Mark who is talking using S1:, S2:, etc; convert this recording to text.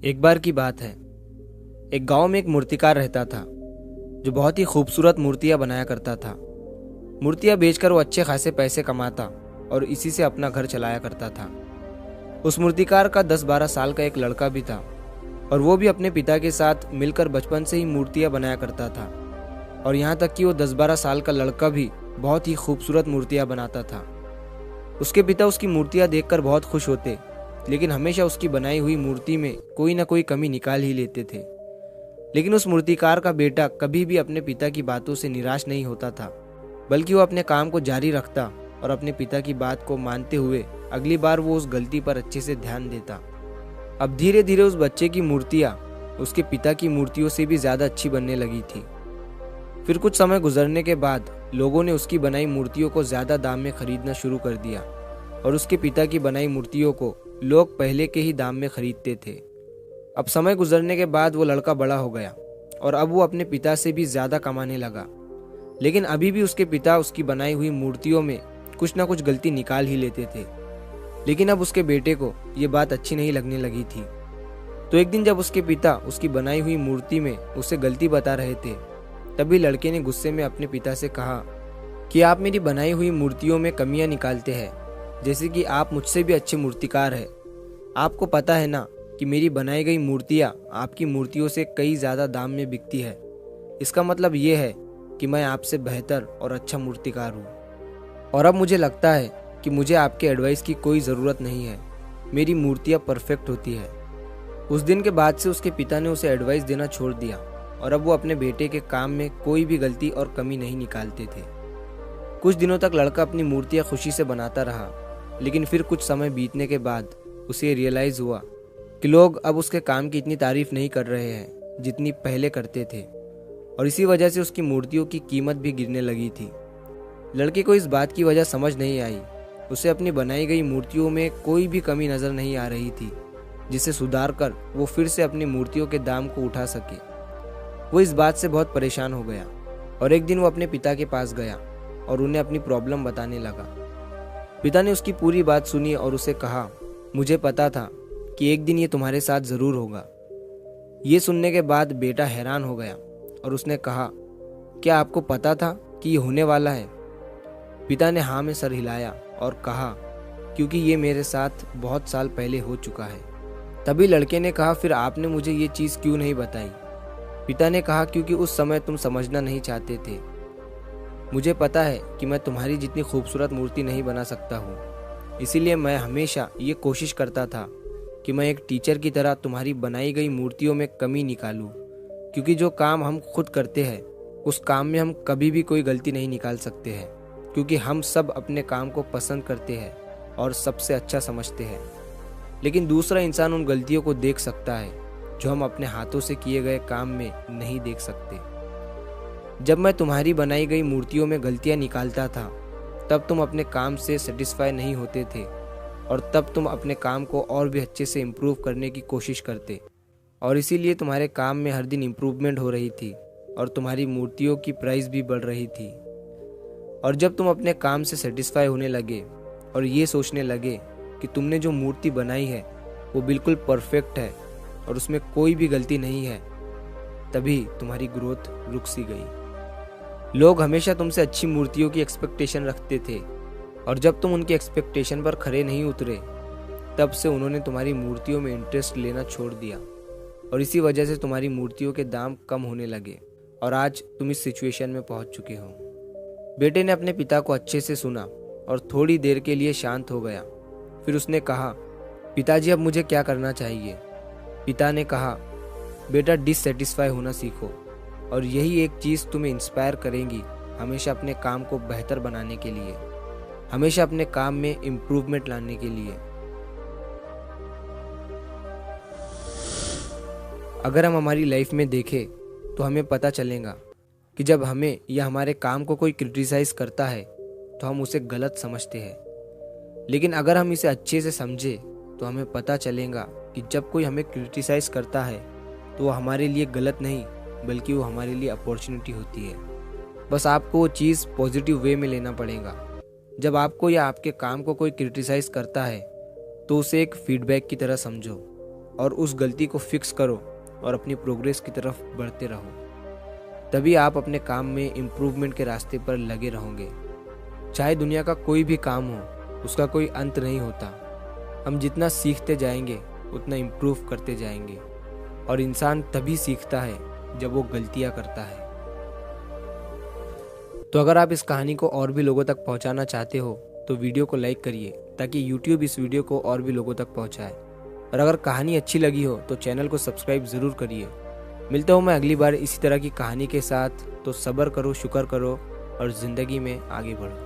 S1: एक बार की बात है। एक गांव में एक मूर्तिकार रहता था जो बहुत ही खूबसूरत मूर्तियां बनाया करता था। मूर्तियां बेचकर वो अच्छे खासे पैसे कमाता और इसी से अपना घर चलाया करता था। उस मूर्तिकार का 10-12 साल का एक लड़का भी था और वो भी अपने पिता के साथ मिलकर बचपन से ही मूर्तियां बनाया करता था। और यहाँ तक कि वो 10-12 साल का लड़का भी बहुत ही खूबसूरत मूर्तियां बनाता था। उसके पिता उसकी मूर्तियां देखकर बहुत खुश होते, लेकिन हमेशा उसकी बनाई हुई मूर्ति में कोई ना कोई कमी निकाल ही लेते थे। लेकिन उस मूर्तिकार का बेटा कभी भी अपने पिता की बातों से निराश नहीं होता था, बल्कि वो अपने काम को जारी रखता और अपने पिता की बात को मानते हुए अगली बार वो उस गलती पर अच्छे से ध्यान देता। अब धीरे धीरे उस बच्चे की मूर्तियाँ उसके पिता की मूर्तियों से भी ज़्यादा अच्छी बनने लगी थी। फिर कुछ समय गुजरने के बाद लोगों ने उसकी बनाई मूर्तियों को ज़्यादा दाम में खरीदना शुरू कर दिया और उसके पिता की बनाई मूर्तियों को लोग पहले के ही दाम में खरीदते थे। अब समय गुजरने के बाद वो लड़का बड़ा हो गया और अब वो अपने पिता से भी ज़्यादा कमाने लगा, लेकिन अभी भी उसके पिता उसकी बनाई हुई मूर्तियों में कुछ ना कुछ गलती निकाल ही लेते थे। लेकिन अब उसके बेटे को ये बात अच्छी नहीं लगने लगी थी। तो एक दिन जब उसके पिता उसकी बनाई हुई मूर्ति में उसे गलती बता रहे थे, तभी लड़के ने गुस्से में अपने पिता से कहा कि आप मेरी बनाई हुई मूर्तियों में कमियां निकालते हैं, जैसे कि आप मुझसे भी अच्छे मूर्तिकार हैं। आपको पता है ना कि मेरी बनाई गई मूर्तियाँ आपकी मूर्तियों से कई ज़्यादा दाम में बिकती है। इसका मतलब ये है कि मैं आपसे बेहतर और अच्छा मूर्तिकार हूँ। और अब मुझे लगता है कि मुझे आपके एडवाइस की कोई ज़रूरत नहीं है, मेरी मूर्तियाँ परफेक्ट होती है। उस दिन के बाद से उसके पिता ने उसे एडवाइस देना छोड़ दिया और अब वो अपने बेटे के काम में कोई भी गलती और कमी नहीं निकालते थे। कुछ दिनों तक लड़का अपनी मूर्तियाँ खुशी से बनाता रहा, लेकिन फिर कुछ समय बीतने के बाद उसे रियलाइज़ हुआ कि लोग अब उसके काम की इतनी तारीफ नहीं कर रहे हैं जितनी पहले करते थे, और इसी वजह से उसकी मूर्तियों की कीमत भी गिरने लगी थी। लड़के को इस बात की वजह समझ नहीं आई। उसे अपनी बनाई गई मूर्तियों में कोई भी कमी नज़र नहीं आ रही थी जिसे सुधार कर वो फिर से अपनी मूर्तियों के दाम को उठा सके। वो इस बात से बहुत परेशान हो गया और एक दिन वो अपने पिता के पास गया और उन्हें अपनी प्रॉब्लम बताने लगा। पिता ने उसकी पूरी बात सुनी और उसे कहा, मुझे पता था कि एक दिन ये तुम्हारे साथ ज़रूर होगा। ये सुनने के बाद बेटा हैरान हो गया और उसने कहा, क्या आपको पता था कि ये होने वाला है? पिता ने हाँ में सर हिलाया और कहा, क्योंकि ये मेरे साथ बहुत साल पहले हो चुका है। तभी लड़के ने कहा, फिर आपने मुझे ये चीज़ क्यों नहीं बताई? पिता ने कहा, क्योंकि उस समय तुम समझना नहीं चाहते थे। मुझे पता है कि मैं तुम्हारी जितनी खूबसूरत मूर्ति नहीं बना सकता हूँ, इसीलिए मैं हमेशा ये कोशिश करता था कि मैं एक टीचर की तरह तुम्हारी बनाई गई मूर्तियों में कमी निकालूं, क्योंकि जो काम हम खुद करते हैं उस काम में हम कभी भी कोई गलती नहीं निकाल सकते हैं, क्योंकि हम सब अपने काम को पसंद करते हैं और सबसे अच्छा समझते हैं। लेकिन दूसरा इंसान उन गलतियों को देख सकता है जो हम अपने हाथों से किए गए काम में नहीं देख सकते। जब मैं तुम्हारी बनाई गई मूर्तियों में गलतियाँ निकालता था, तब तुम अपने काम से सेटिस्फाई नहीं होते थे और तब तुम अपने काम को और भी अच्छे से इम्प्रूव करने की कोशिश करते, और इसीलिए तुम्हारे काम में हर दिन इम्प्रूवमेंट हो रही थी और तुम्हारी मूर्तियों की प्राइस भी बढ़ रही थी। और जब तुम अपने काम से सेटिस्फाई होने लगे और ये सोचने लगे कि तुमने जो मूर्ति बनाई है वो बिल्कुल परफेक्ट है और उसमें कोई भी गलती नहीं है, तभी तुम्हारी ग्रोथ रुक सी गई। लोग हमेशा तुमसे अच्छी मूर्तियों की एक्सपेक्टेशन रखते थे और जब तुम उनकी एक्सपेक्टेशन पर खरे नहीं उतरे, तब से उन्होंने तुम्हारी मूर्तियों में इंटरेस्ट लेना छोड़ दिया और इसी वजह से तुम्हारी मूर्तियों के दाम कम होने लगे और आज तुम इस सिचुएशन में पहुंच चुके हो। बेटे ने अपने पिता को अच्छे से सुना और थोड़ी देर के लिए शांत हो गया। फिर उसने कहा, पिताजी अब मुझे क्या करना चाहिए? पिता ने कहा, बेटा डिससेटिस्फाई होना सीखो और यही एक चीज़ तुम्हें इंस्पायर करेगी हमेशा अपने काम को बेहतर बनाने के लिए, हमेशा अपने काम में इम्प्रूवमेंट लाने के लिए। अगर हम हमारी लाइफ में देखें तो हमें पता चलेगा कि जब हमें या हमारे काम को कोई क्रिटिसाइज़ करता है तो हम उसे गलत समझते हैं, लेकिन अगर हम इसे अच्छे से समझें तो हमें पता चलेगा कि जब कोई हमें क्रिटिसाइज़ करता है तो वो हमारे लिए गलत नहीं बल्कि वो हमारे लिए अपॉर्चुनिटी होती है। बस आपको वो चीज़ पॉजिटिव वे में लेना पड़ेगा। जब आपको या आपके काम को कोई क्रिटिसाइज़ करता है तो उसे एक फीडबैक की तरह समझो और उस गलती को फिक्स करो और अपनी प्रोग्रेस की तरफ बढ़ते रहो। तभी आप अपने काम में इम्प्रूवमेंट के रास्ते पर लगे रहोगे। चाहे दुनिया का कोई भी काम हो, उसका कोई अंत नहीं होता। हम जितना सीखते जाएंगे उतना इम्प्रूव करते जाएंगे, और इंसान तभी सीखता है जब वो गलतियाँ करता है। तो अगर आप इस कहानी को और भी लोगों तक पहुंचाना चाहते हो तो वीडियो को लाइक करिए, ताकि YouTube इस वीडियो को और भी लोगों तक पहुंचाए। और अगर कहानी अच्छी लगी हो तो चैनल को सब्सक्राइब ज़रूर करिए। मिलता हूँ मैं अगली बार इसी तरह की कहानी के साथ। तो सब्र करो, शुक्र करो और ज़िंदगी में आगे बढ़ो।